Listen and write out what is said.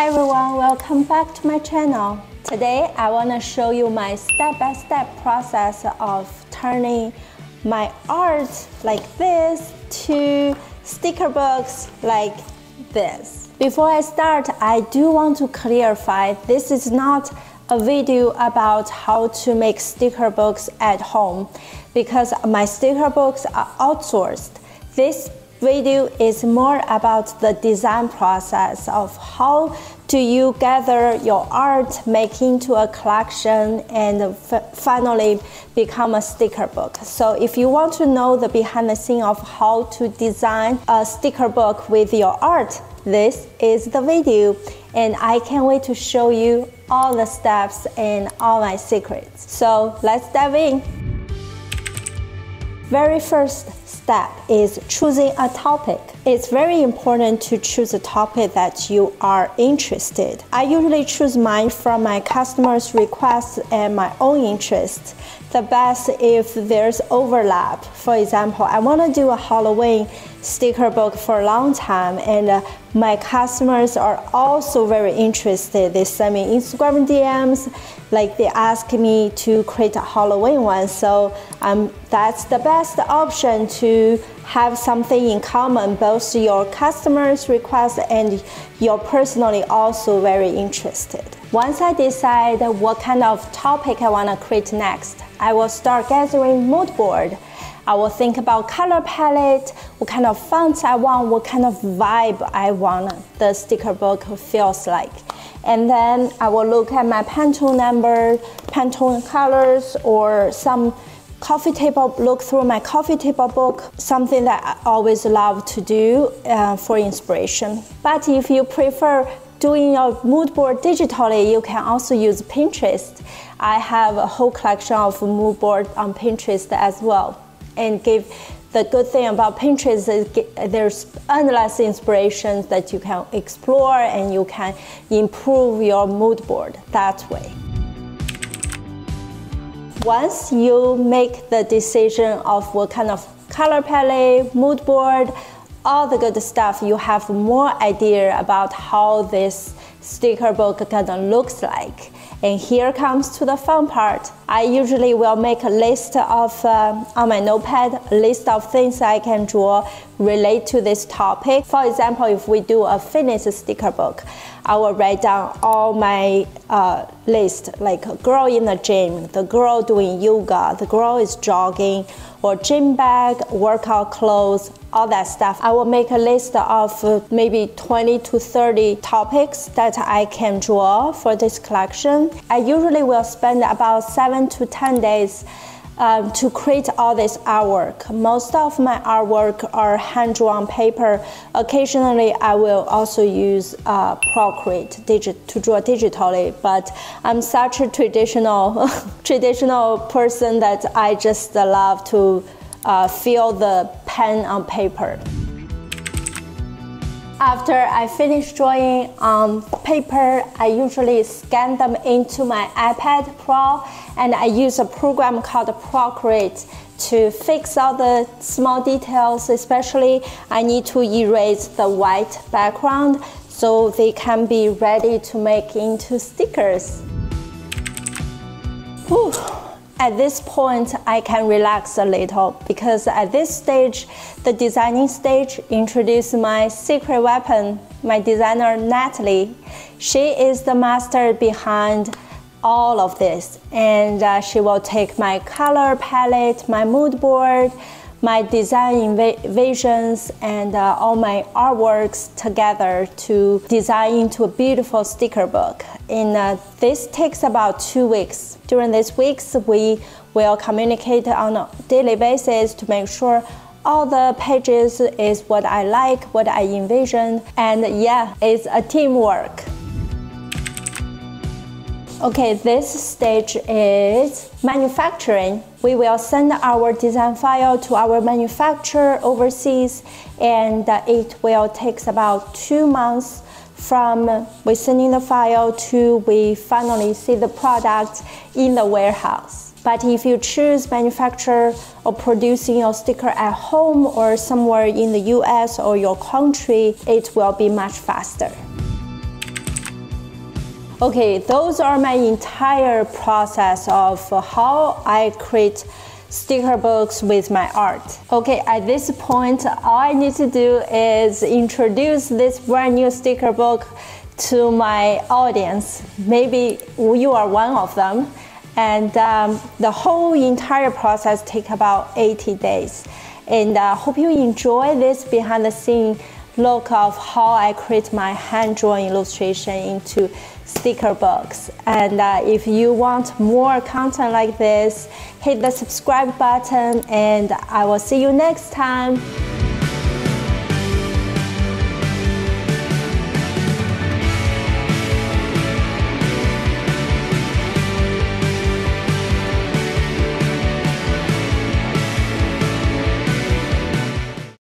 Hi everyone, welcome back to my channel. Today I want to show you my step-by-step process of turning my art like this to sticker books like this. Before I start, I do want to clarify this is not a video about how to make sticker books at home because my sticker books are outsourced. This video is more about the design process of how do you gather your art, make into a collection, and finally become a sticker book. So if you want to know the behind the scene of how to design a sticker book with your art, this is the video, and I can't wait to show you all the steps and all my secrets. So let's dive in. Very first step is choosing a topic. It's very important to choose a topic that you are interested. I usually choose mine from my customers' requests and my own interests. The best if there's overlap. For example, I want to do a Halloween sticker book for a long time, and my customers are also very interested. They send me Instagram DMs, like they ask me to create a Halloween one. So that's the best option to have something in common, both your customers' requests and you're personally also very interested. Once I decide what kind of topic I want to create next, I will start gathering mood board. I will think about color palette, what kind of fonts I want, what kind of vibe I want the sticker book feels like. And then I will look at my Pantone number, Pantone colors, or some coffee table, look through my coffee table book, something that I always love to do for inspiration. But if you prefer doing your mood board digitally, you can also use Pinterest. I have a whole collection of mood board on Pinterest as well. And the good thing about Pinterest is there's endless inspirations that you can explore and you can improve your mood board that way. Once you make the decision of what kind of color palette, mood board, all the good stuff, you have more idea about how this sticker book gonna looks like. And here comes to the fun part. I usually will make a list of, on my notepad, a list of things I can draw relate to this topic. For example, if we do a fitness sticker book, I will write down all my list, like a girl in the gym, the girl doing yoga, the girl is jogging, or gym bag, workout clothes, all that stuff. I will make a list of maybe 20 to 30 topics that I can draw for this collection. I usually will spend about 7 to 10 days to create all this artwork. Most of my artwork are hand-drawn paper. Occasionally, I will also use Procreate to draw digitally, but I'm such a traditional person that I just love to feel the pen on paper. After I finish drawing on paper, I usually scan them into my iPad Pro, and I use a program called Procreate to fix all the small details, especially I need to erase the white background so they can be ready to make into stickers. Whew. At this point, I can relax a little because at this stage, the designing stage, introduce my secret weapon, my designer Natalie. She is the master behind all of this, and she will take my color palette, my mood board, my design visions, and all my artworks together to design into a beautiful sticker book. And this takes about 2 weeks. During these weeks, we will communicate on a daily basis to make sure all the pages is what I like, what I envision, and yeah, it's a teamwork. Okay, this stage is manufacturing. We will send our design file to our manufacturer overseas, and it will take about 2 months from we sending the file to we finally see the product in the warehouse. But if you choose manufacture or producing your sticker at home or somewhere in the US or your country, it will be much faster. Okay, those are my entire process of how I create sticker books with my art. Okay, at this point, all I need to do is introduce this brand new sticker book to my audience. Maybe you are one of them. And the whole entire process takes about 80 days. And I hope you enjoy this behind the scene look of how I create my hand-drawn illustration into sticker books. And if you want more content like this, hit the subscribe button, and I will see you next time.